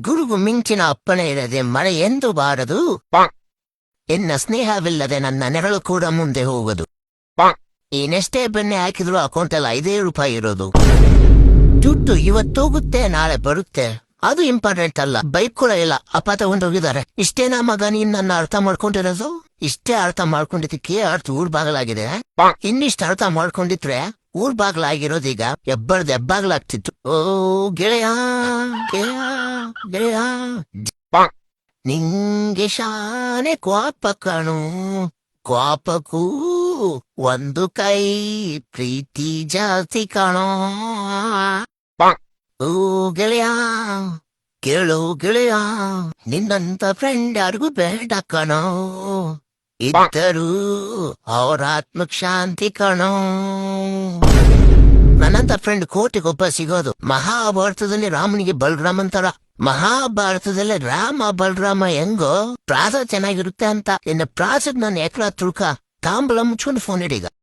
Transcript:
ಗುರುಗು ಮಿಂಚಿನ ಅಪ್ಪಣೆ ಇರದೆ ಮಳೆ ಎಂದು ಬಾರದು. ಎನ್ನ ಸ್ನೇಹವಿಲ್ಲದೆ ನನ್ನ ನೆರಳು ಕೂಡ ಮುಂದೆ ಹೋಗದು. ಇನ್ನೆಷ್ಟೇ ಬೆಣ್ಣೆ ಹಾಕಿದ್ರು ಅಕೌಂಟಲ್ಲಿ ₹5 ಇರೋದು. ದುಡ್ಡು ಇವತ್ತೋಗುತ್ತೆ ನಾಳೆ ಬರುತ್ತೆ, ಅದು ಇಂಪಾರ್ಟೆಂಟ್ ಅಲ್ಲ. ಬೈಕ್ ಕೂಡ ಇಲ್ಲ, ಅಪ್ಪ ತಗೊಂಡೋಗಿದ್ದಾರೆ. ಇಷ್ಟೇನಾ ಮಗ ನೀನ್ ನನ್ನ ಅರ್ಥ ಮಾಡ್ಕೊಂಡಿರೋದು? ಇಷ್ಟೇ ಅರ್ಥ ಮಾಡ್ಕೊಂಡಿದ್ದಕ್ಕೆ ಊರ್ ಬಾಗಲಾಗಿದೆ. ಇನ್ನಿಷ್ಟು ಅರ್ಥ ಮಾಡ್ಕೊಂಡಿದ್ರೆ ಊರ್ ಬಾಗ್ಲಾಗಿರೋದೀಗ ಹೆಬ್ಬಾಗ್ಲಾಗ್ತಿತ್ತು. ಓ ಗೆಳೆಯ ಗೆಳೆಯ ಗೆಳೆಯ, ನಿಂಗೆ ಶಾನೆ ಕ್ವಾಪ ಕಣು, ಕ್ವಾಪಕ್ಕೂ ಒಂದು ಕೈ ಪ್ರೀತಿ ಜಾಸ್ತಿ ಕಣೋ. ಓ ಗೆಳೆಯ ಕೇಳು ಗೆಳೆಯ, ನಿನ್ನಂತ ಫ್ರೆಂಡ್ ಯಾರಿಗೂ ಬೇಡ ಕಣೋ, ಇದ್ದರೂ ಅವ್ರ ಆತ್ಮಕ್ ಶಾಂತಿ ಕಣೋ. ನನ್ನಂತ ಫ್ರೆಂಡ್ ಕೋಟಿಗೊಬ್ಬ ಸಿಗೋದು. ಮಹಾಭಾರತದಲ್ಲಿ ರಾಮನಿಗೆ ಬಲರಾಮನ್ ತರ, ಮಹಾಭಾರತದಲ್ಲಿ ರಾಮ ಬಲರಾಮ ಹೆಂಗೋ ಪ್ರಾಸ ಚೆನ್ನಾಗಿರುತ್ತೆ ಅಂತ. ಇನ್ನು ಪ್ರಾಸದ್ ನಾನು ಎಕ್ರ ತುಳ್ಕ ತಾಂಬಲ ಮುಚ್ಕೊಂಡು ಫೋನ್ ಹಿಡೀಗ.